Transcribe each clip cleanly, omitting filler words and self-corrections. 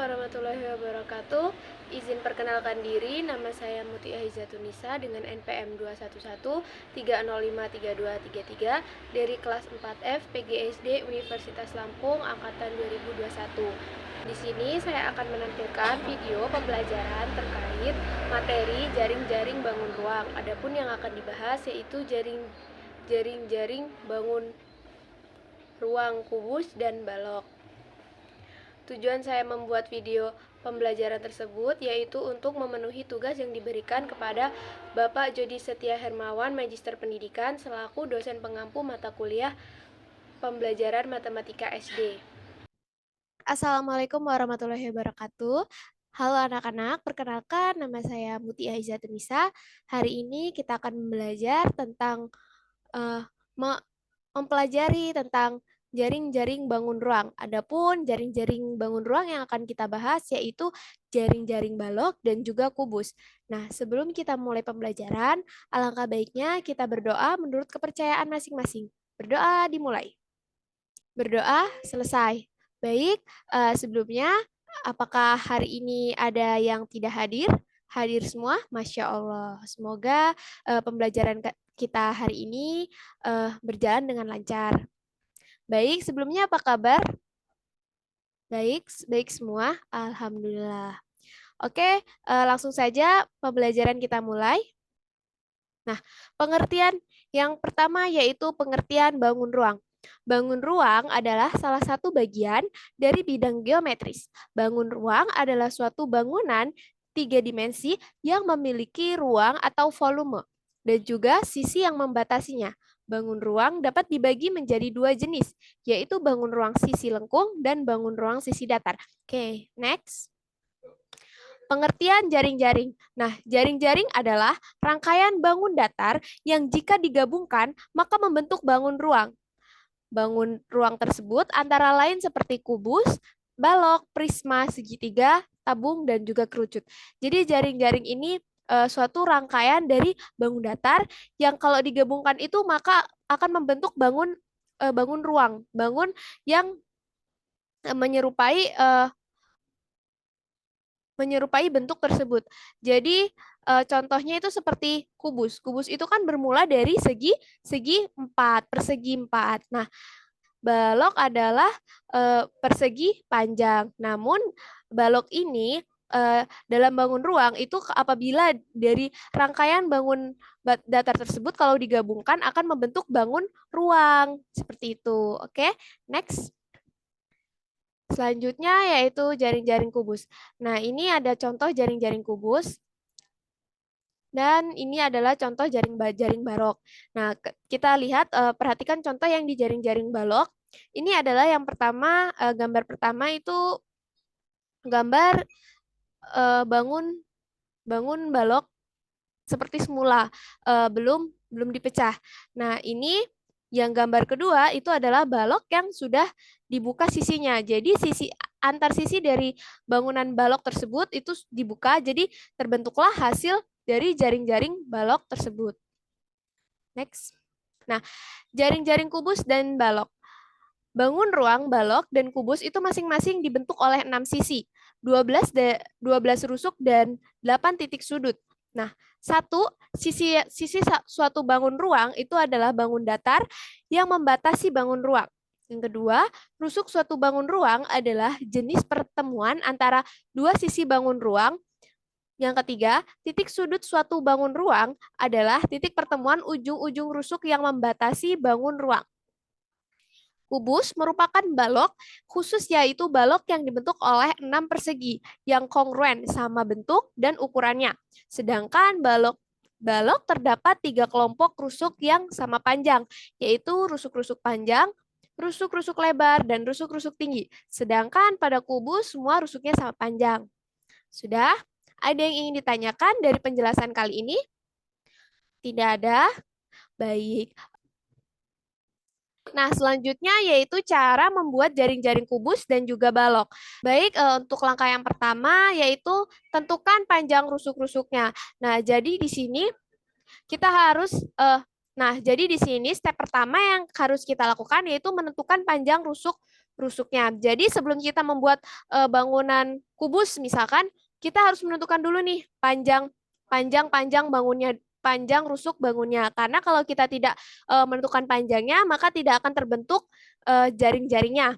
warahmatullahi wabarakatuh. Izin perkenalkan diri, nama saya Muti Ahizatunisa dengan NPM 211305323 dari kelas 4F PGSD Universitas Lampung angkatan 2021. Di sini saya akan menampilkan video pembelajaran terkait materi jaring-jaring bangun ruang. Adapun yang akan dibahas yaitu jaring-jaring bangun ruang kubus dan balok. Tujuan saya membuat video pembelajaran tersebut yaitu untuk memenuhi tugas yang diberikan kepada Bapak Jody Setia Hermawan, Magister Pendidikan, selaku dosen pengampu mata kuliah pembelajaran Matematika SD. Assalamualaikum warahmatullahi wabarakatuh. Halo anak-anak, perkenalkan nama saya Muti Aizatunisa. Hari ini kita akan belajar tentang mempelajari tentang jaring-jaring bangun ruang. Adapun jaring-jaring bangun ruang yang akan kita bahas yaitu jaring-jaring balok dan juga kubus. Nah, sebelum kita mulai pembelajaran, alangkah baiknya kita berdoa menurut kepercayaan masing-masing. Berdoa dimulai. Berdoa selesai. Baik, sebelumnya apakah hari ini ada yang tidak hadir? Hadir semua, Masya Allah. Semoga pembelajaran kita hari ini berjalan dengan lancar. Baik, sebelumnya apa kabar? Baik, baik semua. Alhamdulillah. Oke, langsung saja pembelajaran kita mulai. Nah, pengertian yang pertama yaitu pengertian bangun ruang. Bangun ruang adalah salah satu bagian dari bidang geometris. Bangun ruang adalah suatu bangunan 3 dimensi yang memiliki ruang atau volume dan juga sisi yang membatasinya. Bangun ruang dapat dibagi menjadi 2 jenis, yaitu bangun ruang sisi lengkung dan bangun ruang sisi datar. Oke, next. Pengertian jaring-jaring. Nah, jaring-jaring adalah rangkaian bangun datar yang jika digabungkan maka membentuk bangun ruang. Bangun ruang tersebut antara lain seperti kubus, balok, prisma, segitiga, tabung, dan juga kerucut. Jadi jaring-jaring ini suatu rangkaian dari bangun datar yang kalau digabungkan itu maka akan membentuk bangun ruang, bangun yang menyerupai bentuk tersebut. Jadi contohnya itu seperti kubus. Kubus itu kan bermula dari segi 4, persegi 4. Nah, balok adalah persegi panjang. Namun balok ini dalam bangun ruang itu apabila dari rangkaian bangun datar tersebut kalau digabungkan akan membentuk bangun ruang. Seperti itu. Oke, next. Selanjutnya yaitu jaring-jaring kubus. Nah, ini ada contoh jaring-jaring kubus. Dan ini adalah contoh jaring balok. Nah, kita lihat, perhatikan contoh yang di jaring-jaring balok. Ini adalah yang pertama, gambar pertama itu gambar bangun balok seperti semula, belum dipecah. Nah, ini yang gambar kedua itu adalah balok yang sudah dibuka sisinya. Jadi antar sisi dari bangunan balok tersebut itu dibuka, jadi terbentuklah hasil dari jaring-jaring balok tersebut. Next. Nah, jaring-jaring kubus dan balok. Bangun ruang, balok, dan kubus itu masing-masing dibentuk oleh 6 sisi, 12 rusuk dan 8 titik sudut. Nah, sisi suatu bangun ruang itu adalah bangun datar yang membatasi bangun ruang. Yang kedua, rusuk suatu bangun ruang adalah jenis pertemuan antara dua sisi bangun ruang. Yang ketiga, titik sudut suatu bangun ruang adalah titik pertemuan ujung-ujung rusuk yang membatasi bangun ruang. Kubus merupakan balok khusus, yaitu balok yang dibentuk oleh 6 persegi yang kongruen sama bentuk dan ukurannya. Sedangkan balok terdapat 3 kelompok rusuk yang sama panjang, yaitu rusuk-rusuk panjang, rusuk-rusuk lebar, dan rusuk-rusuk tinggi. Sedangkan pada kubus semua rusuknya sama panjang. Sudah? Ada yang ingin ditanyakan dari penjelasan kali ini? Tidak ada? Baik. Nah, selanjutnya yaitu cara membuat jaring-jaring kubus dan juga balok. Baik, untuk langkah yang pertama yaitu tentukan panjang rusuk-rusuknya. Nah, jadi di sini kita harus step pertama yang harus kita lakukan yaitu menentukan panjang rusuk rusuknya. Jadi sebelum kita membuat bangunan kubus misalkan, kita harus menentukan dulu nih panjang bangunnya, panjang rusuk bangunnya. Karena kalau kita tidak menentukan panjangnya, maka tidak akan terbentuk jaring-jaringnya.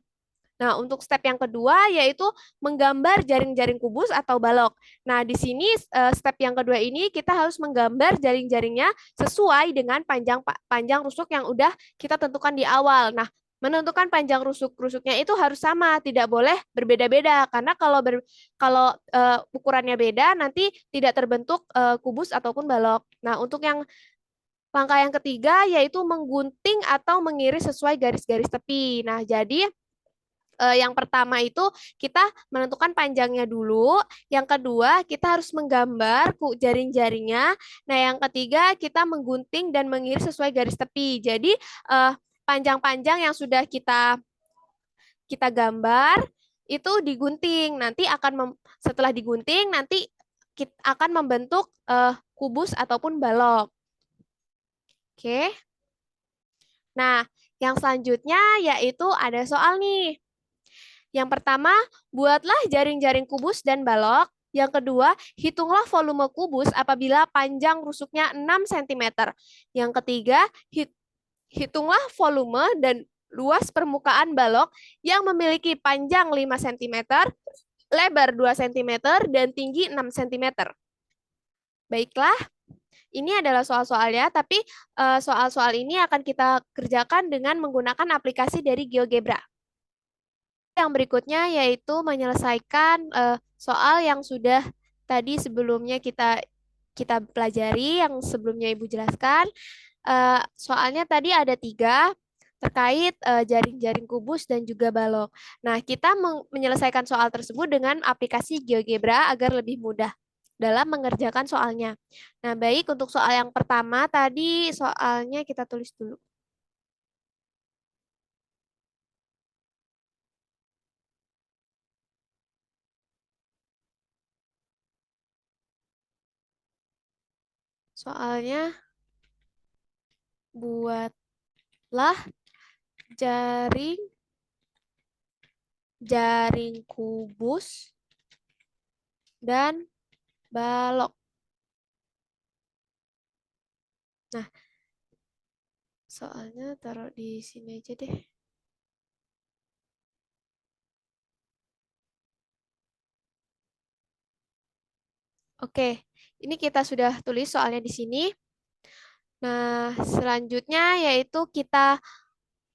Nah, untuk step yang kedua yaitu menggambar jaring-jaring kubus atau balok. Nah, di sini step yang kedua ini kita harus menggambar jaring-jaringnya sesuai dengan panjang rusuk yang udah kita tentukan di awal. Nah, menentukan panjang rusuknya itu harus sama, tidak boleh berbeda-beda karena kalau ukurannya beda nanti tidak terbentuk kubus ataupun balok. Nah, untuk yang langkah yang ketiga yaitu menggunting atau mengiris sesuai garis-garis tepi. Nah, jadi yang pertama itu kita menentukan panjangnya dulu. Yang kedua, kita harus menggambar jaring-jaringnya. Nah, yang ketiga, kita menggunting dan mengiris sesuai garis tepi. Jadi, panjang-panjang yang sudah kita kita gambar itu digunting. Nanti setelah digunting, nanti kita akan membentuk kubus ataupun balok. Oke. Nah, yang selanjutnya yaitu ada soal nih. Yang pertama, buatlah jaring-jaring kubus dan balok. Yang kedua, hitunglah volume kubus apabila panjang rusuknya 6 cm. Yang ketiga, hitunglah volume dan luas permukaan balok yang memiliki panjang 5 cm, lebar 2 cm, dan tinggi 6 cm. Baiklah, ini adalah soal-soalnya, tapi soal-soal ini akan kita kerjakan dengan menggunakan aplikasi dari GeoGebra. Yang berikutnya yaitu menyelesaikan soal yang sudah tadi sebelumnya kita kita pelajari, yang sebelumnya Ibu jelaskan. Soalnya tadi ada 3 terkait jaring-jaring kubus dan juga balok. Nah, kita menyelesaikan soal tersebut dengan aplikasi GeoGebra agar lebih mudah dalam mengerjakan soalnya. Nah, baik untuk soal yang pertama tadi soalnya kita tulis dulu. Soalnya buatlah jaring jaring kubus dan balok. Nah, soalnya taruh di sini aja deh. Oke, ini kita sudah tulis soalnya di sini. Nah, selanjutnya yaitu kita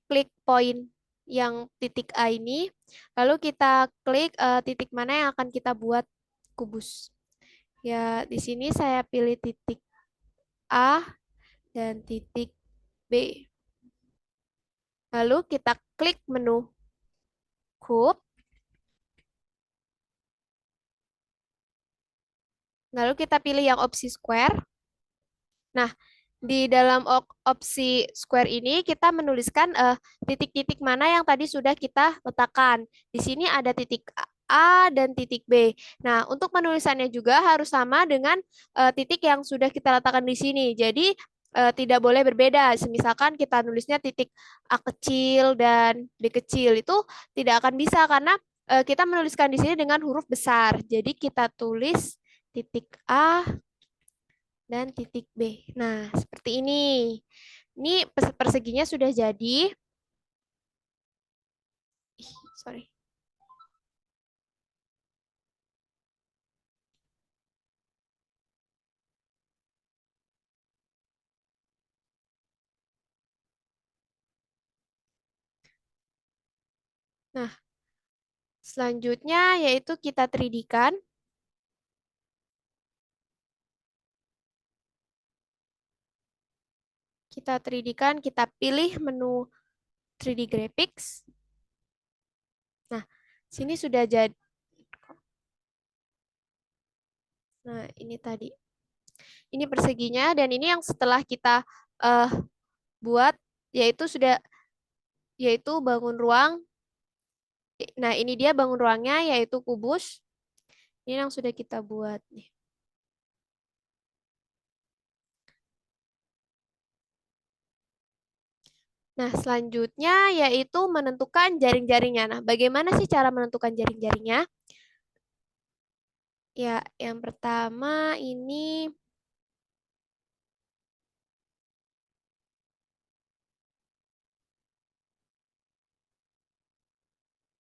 klik poin yang titik A ini, lalu kita klik titik mana yang akan kita buat kubus. Ya, di sini saya pilih titik A dan titik B. Lalu kita klik menu cube, lalu kita pilih yang opsi square. Nah, di dalam opsi square ini kita menuliskan titik-titik mana yang tadi sudah kita letakkan. Di sini ada titik A dan titik B. Nah, untuk penulisannya juga harus sama dengan titik yang sudah kita letakkan di sini. Jadi, tidak boleh berbeda. Misalkan kita nulisnya titik A kecil dan B kecil, itu tidak akan bisa karena kita menuliskan di sini dengan huruf besar. Jadi, kita tulis titik A dan titik B. Nah, seperti ini. Ini perseginya sudah jadi. Sorry. Nah, selanjutnya yaitu kita 3D-kan. Kita 3D-kan, kita pilih menu 3D Graphics. Nah, sini sudah jadi. Nah, ini tadi. Ini perseginya dan ini yang setelah kita buat yaitu bangun ruang. Nah, ini dia bangun ruangnya yaitu kubus. Ini yang sudah kita buat nih. Nah, selanjutnya yaitu menentukan jaring-jaringnya. Nah, bagaimana sih cara menentukan jaring-jaringnya? Ya, yang pertama ini,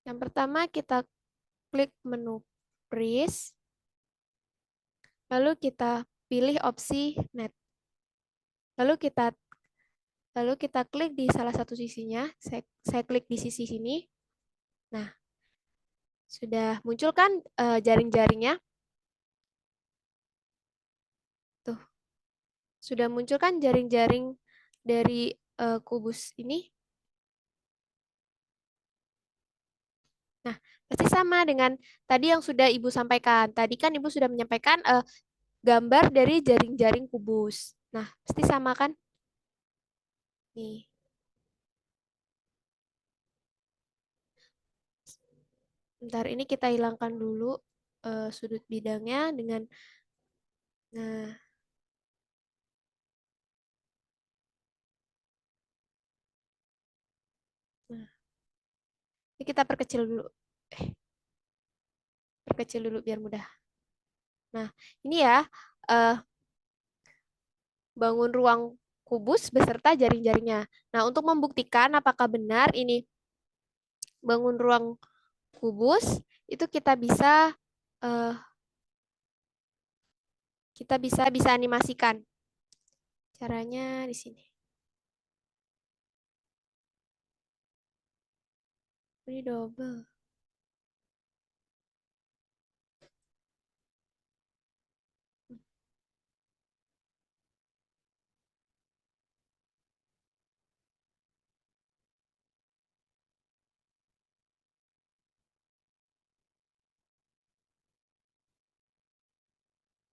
yang pertama kita klik menu Freeze, lalu kita pilih opsi Net. Lalu kita lalu kita klik di salah satu sisinya. Saya klik di sisi sini. Nah, sudah muncul kan jaring-jaringnya? Tuh, sudah muncul kan jaring-jaring dari kubus ini? Nah, pasti sama dengan tadi yang sudah Ibu sampaikan. Tadi kan Ibu sudah menyampaikan gambar dari jaring-jaring kubus. Nah, pasti sama kan? Nih. Bentar, ini kita hilangkan dulu sudut bidangnya dengan, nah, nah. Ini kita perkecil dulu. Eh, perkecil dulu biar mudah. Nah, ini ya, eh, bangun ruang kubus beserta jaring-jaringnya. Nah, untuk membuktikan apakah benar ini bangun ruang kubus, itu eh, kita bisa animasikan. Caranya di sini. Ini double.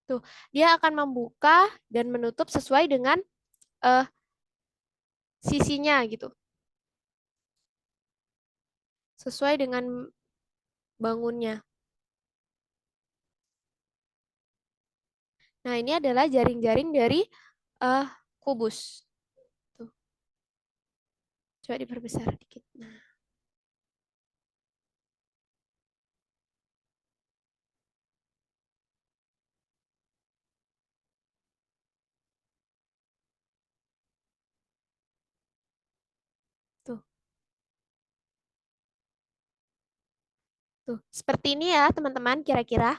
Tuh, dia akan membuka dan menutup sesuai dengan eh, sisinya gitu. Sesuai dengan bangunnya. Nah, ini adalah jaring-jaring dari eh, kubus. Tuh, coba diperbesar dikit. Nah, tuh, tuh. Seperti ini ya, teman-teman, kira-kira.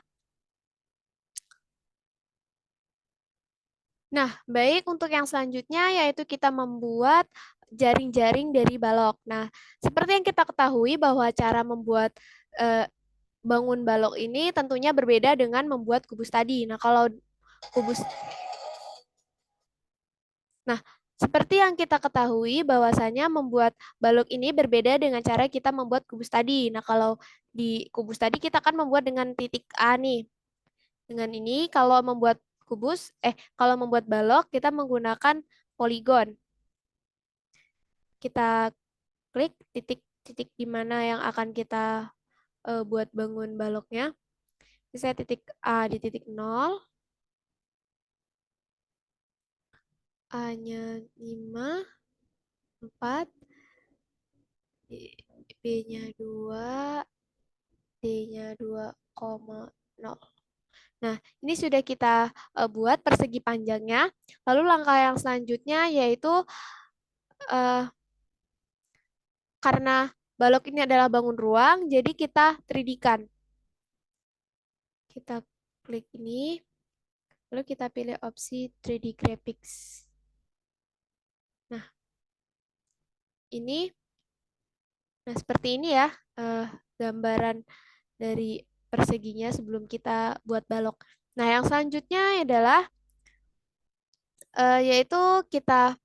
Nah, baik untuk yang selanjutnya yaitu kita membuat jaring-jaring dari balok. Nah, seperti yang kita ketahui bahwa cara membuat eh, bangun balok ini tentunya berbeda dengan membuat kubus tadi. Nah, kalau kubus Nah, seperti yang kita ketahui bahwasanya membuat balok ini berbeda dengan cara kita membuat kubus tadi. Nah, kalau di kubus tadi kita kan membuat dengan titik A nih. Dengan ini kalau membuat kalau membuat balok kita menggunakan poligon. Kita klik titik-titik di mana yang akan kita buat bangun baloknya. Misalnya titik A di titik 0, A-nya 5, 4, B-nya 2, D-nya 2,0. Nah, ini sudah kita buat persegi panjangnya. Lalu langkah yang selanjutnya yaitu eh, karena balok ini adalah bangun ruang, jadi kita 3D-kan. Kita klik ini, lalu kita pilih opsi 3D Graphics. Nah, ini, nah seperti ini ya gambaran dari perseginya sebelum kita buat balok. Nah, yang selanjutnya adalah yaitu kita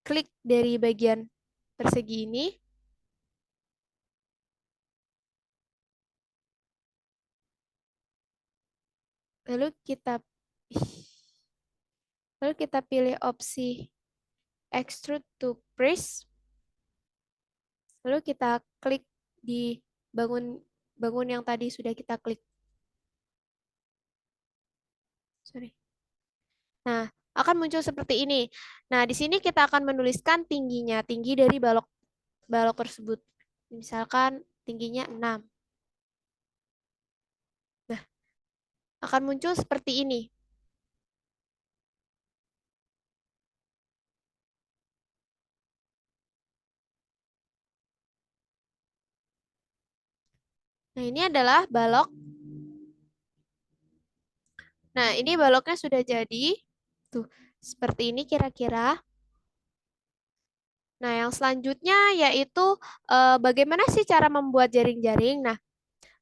klik dari bagian persegi ini, lalu kita lalu kita pilih opsi extrude to freeze, lalu kita klik di bangun bangun yang tadi sudah kita klik. Sorry. Nah, akan muncul seperti ini. Nah, di sini kita akan menuliskan tingginya, tinggi dari balok balok tersebut. Misalkan tingginya 6. Nah, akan muncul seperti ini. Nah, ini adalah balok. Nah, ini baloknya sudah jadi. Tuh, seperti ini kira-kira. Nah, yang selanjutnya yaitu bagaimana sih cara membuat jaring-jaring. Nah,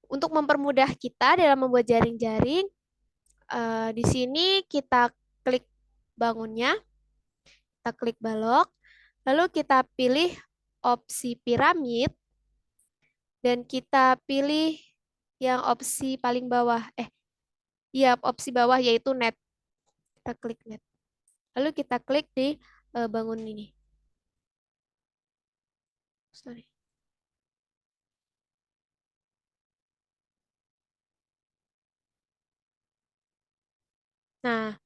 untuk mempermudah kita dalam membuat jaring-jaring, di sini kita klik bangunnya, kita klik balok, lalu kita pilih opsi piramid, dan kita pilih yang opsi paling bawah. Iya, opsi bawah yaitu net. Kita klik net. Lalu kita klik di bangun ini. Sorry. Nah,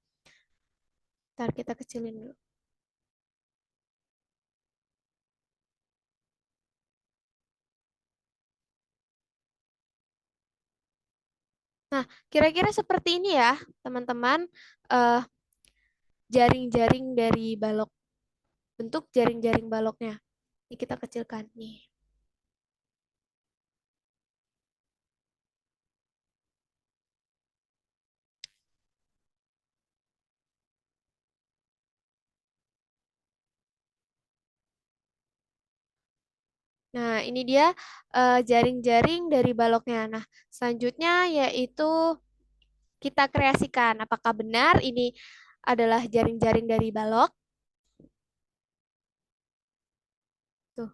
ntar kita kecilin dulu. Nah, kira-kira seperti ini ya, teman-teman. eh, Jaring-jaring dari balok. Bentuk jaring-jaring baloknya. Ini kita kecilkan nih. Nah, ini dia jaring-jaring dari baloknya. Nah, selanjutnya yaitu kita kreasikan. Apakah benar ini adalah jaring-jaring dari balok? Tuh,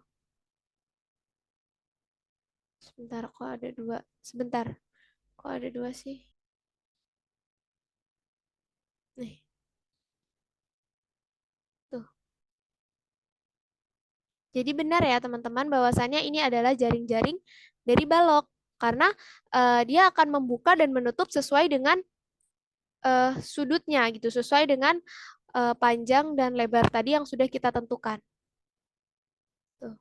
sebentar kok ada dua. Sebentar, kok ada dua sih? Nih, tuh. Jadi benar ya teman-teman bahwasannya ini adalah jaring-jaring dari balok. Karena dia akan membuka dan menutup sesuai dengan sudutnya gitu, sesuai dengan panjang dan lebar tadi yang sudah kita tentukan. Tuh,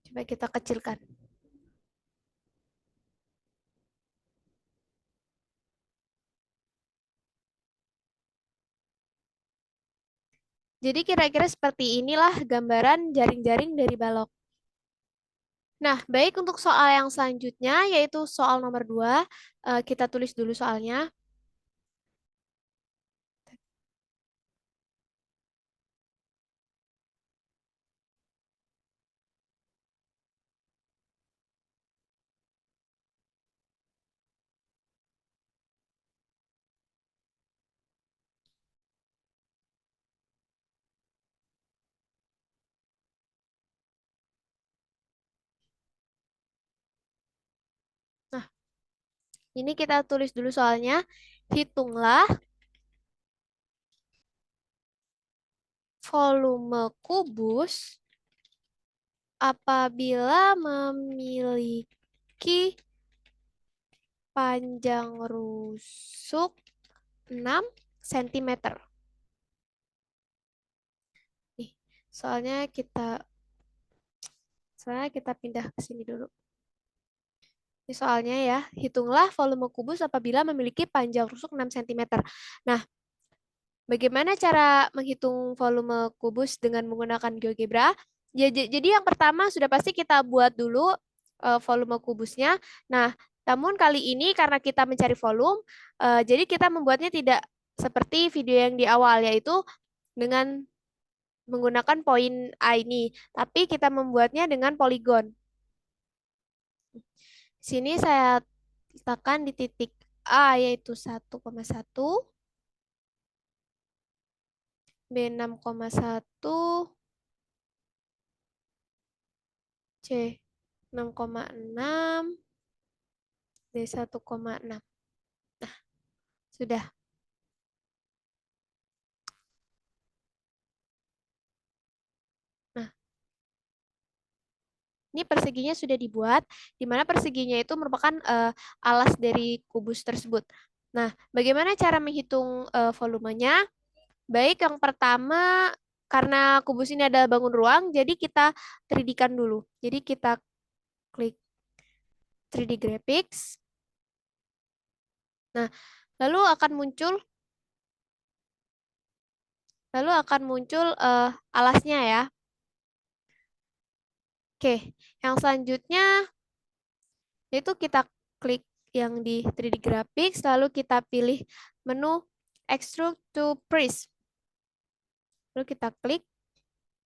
coba kita kecilkan. Jadi kira-kira seperti inilah gambaran jaring-jaring dari balok. Nah, baik untuk soal yang selanjutnya, yaitu soal nomor 2. Kita tulis dulu soalnya. Nah, ini kita tulis dulu soalnya. Hitunglah volume kubus apabila memiliki panjang rusuk 6 cm. Nih, soalnya kita soalnya kita pindah ke sini dulu. Ini soalnya ya, hitunglah volume kubus apabila memiliki panjang rusuk 6 cm. Nah, bagaimana cara menghitung volume kubus dengan menggunakan GeoGebra? Ya, jadi yang pertama sudah pasti kita buat dulu volume kubusnya. Nah, namun kali ini karena kita mencari volume, jadi kita membuatnya tidak seperti video yang di awal, yaitu dengan menggunakan poin A ini, tapi kita membuatnya dengan poligon. Sini saya letakkan di titik A yaitu 1,1, B 6,1, C 6,6, D 1,6. Nah, sudah. Nah, Ini perseginya sudah dibuat, di mana perseginya itu merupakan alas dari kubus tersebut. Nah, bagaimana cara menghitung volumenya? Baik, yang pertama, karena kubus ini adalah bangun ruang, jadi kita 3D-kan dulu. Jadi kita klik 3D Graphics. Nah, lalu akan muncul alasnya ya. Oke, yang selanjutnya itu kita klik yang di 3D Graphics, lalu kita pilih menu Extrude to Prism. Lalu kita klik.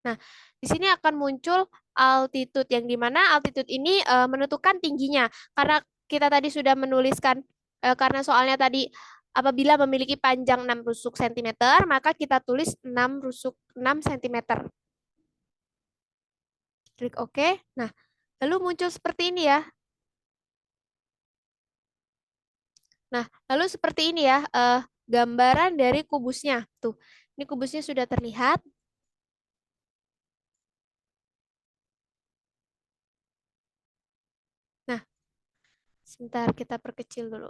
Nah, di sini akan muncul altitude, yang dimana altitude ini menentukan tingginya. Karena kita tadi sudah menuliskan, karena soalnya tadi apabila memiliki panjang 6 rusuk cm, maka kita tulis 6 rusuk 6 cm. Klik OK. Nah, lalu muncul seperti ini ya. Nah, lalu seperti ini ya, gambaran dari kubusnya. Tuh, ini kubusnya sudah terlihat. Nah, sebentar kita perkecil dulu.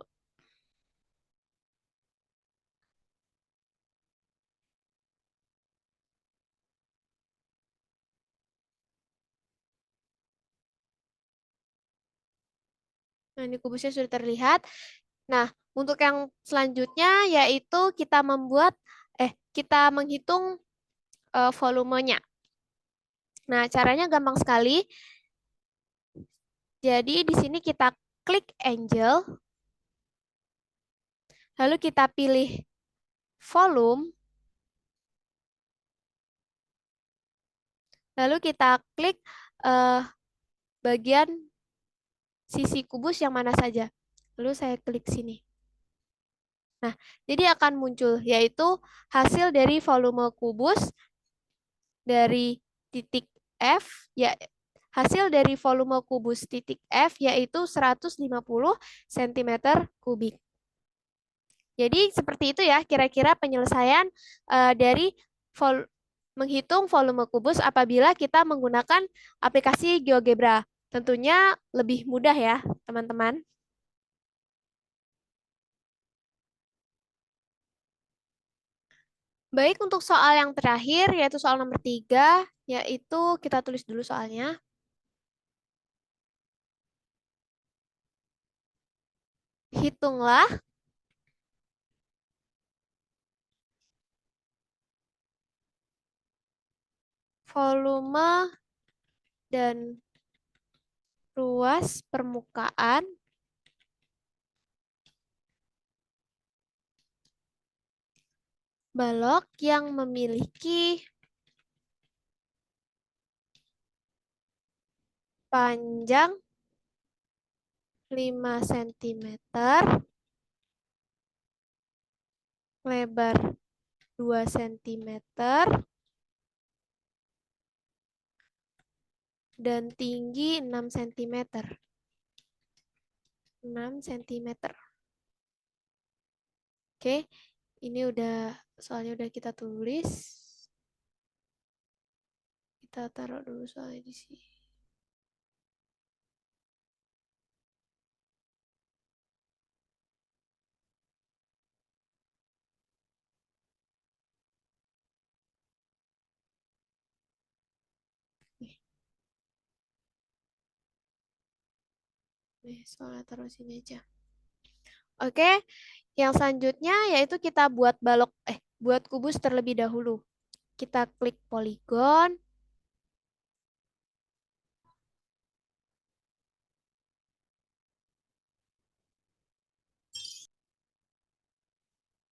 Nah, ini kubusnya sudah terlihat. Nah, untuk yang selanjutnya yaitu kita menghitung volumenya. Nah, caranya gampang sekali. Jadi di sini kita klik Angel, lalu kita pilih volume, lalu kita klik bagian sisi kubus yang mana saja. Lalu saya klik sini. Nah, jadi akan muncul yaitu hasil dari volume kubus dari titik F, ya hasil dari volume kubus titik F yaitu 150 cm3. Jadi seperti itu ya kira-kira penyelesaian dari menghitung volume kubus apabila kita menggunakan aplikasi GeoGebra. Tentunya lebih mudah ya, teman-teman. Baik, untuk soal yang terakhir, yaitu soal nomor 3, yaitu kita tulis dulu soalnya. Hitunglah volume dan ruas permukaan balok yang memiliki panjang 5 cm, lebar 2 cm, dan tinggi 6 cm. 6 cm. Oke, ini soalnya udah kita tulis. Kita taruh dulu soalnya di sini. Soalnya taruh sini aja. Oke, yang selanjutnya yaitu kita buat kubus terlebih dahulu. Kita klik poligon.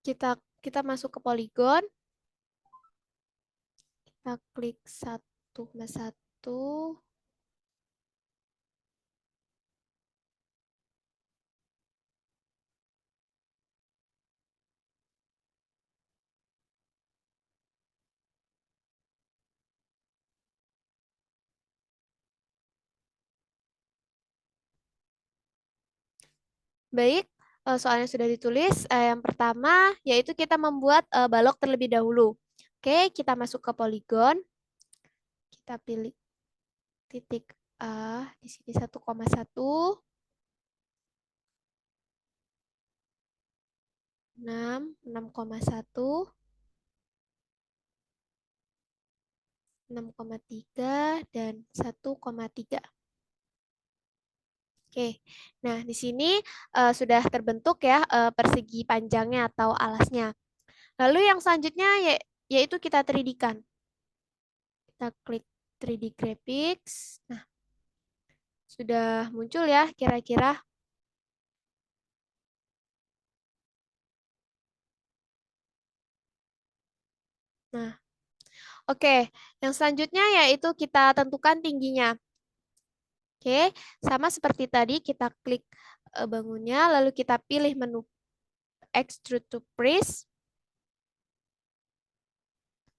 Kita masuk ke poligon. Kita klik 1,1. Baik, soalnya sudah ditulis. Yang pertama yaitu kita membuat balok terlebih dahulu. Oke, kita masuk ke poligon. Kita pilih titik Di sini 1,1, 6, 6,1, 6,3, dan 1,3. Oke, nah di sini sudah terbentuk ya persegi panjangnya atau alasnya. Lalu yang selanjutnya yaitu kita 3D-kan. Kita klik 3D Graphics. Nah, sudah muncul ya kira-kira. Nah, oke. Yang selanjutnya yaitu kita tentukan tingginya. Oke, sama seperti tadi kita klik bangunnya, lalu kita pilih menu Extrude to Freeze.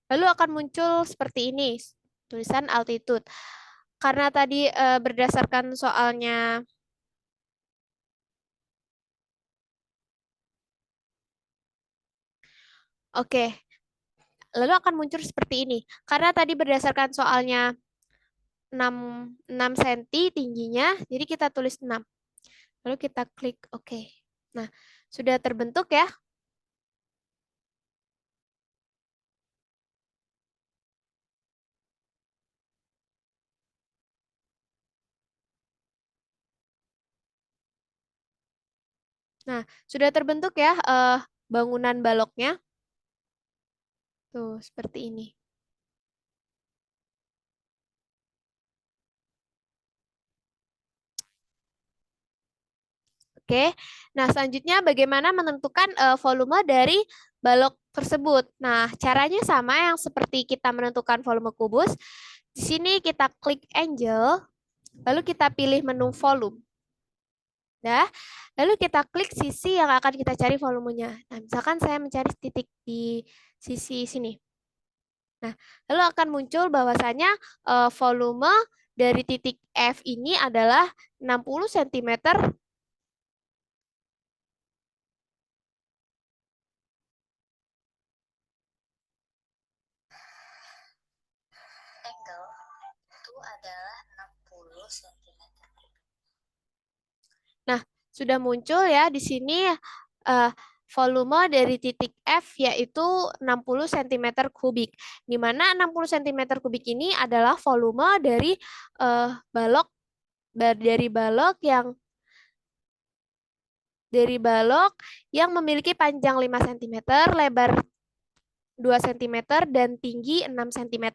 Lalu akan muncul seperti ini, tulisan altitude. Karena tadi berdasarkan soalnya, oke, lalu akan muncul seperti ini. Karena tadi berdasarkan soalnya 6, 6 cm tingginya, jadi kita tulis 6. Lalu kita klik OK. Nah, sudah terbentuk ya. Nah, sudah terbentuk ya bangunan baloknya. Tuh, seperti ini. Oke, nah selanjutnya bagaimana menentukan volume dari balok tersebut? Nah, caranya sama yang seperti kita menentukan volume kubus. Di sini kita klik Angel, lalu kita pilih menu volume. Dah, lalu kita klik sisi yang akan kita cari volumenya. Nah, misalkan saya mencari titik di sisi sini. Nah, lalu akan muncul bahwasanya volume dari titik F ini adalah 60 cm. Angle itu adalah 60 cm. Nah, sudah muncul ya di sini volume dari titik F yaitu 60 cm kubik. Di mana 60 cm kubik ini adalah volume dari balok dari balok yang memiliki panjang 5 cm, lebar 2 cm, dan tinggi 6 cm.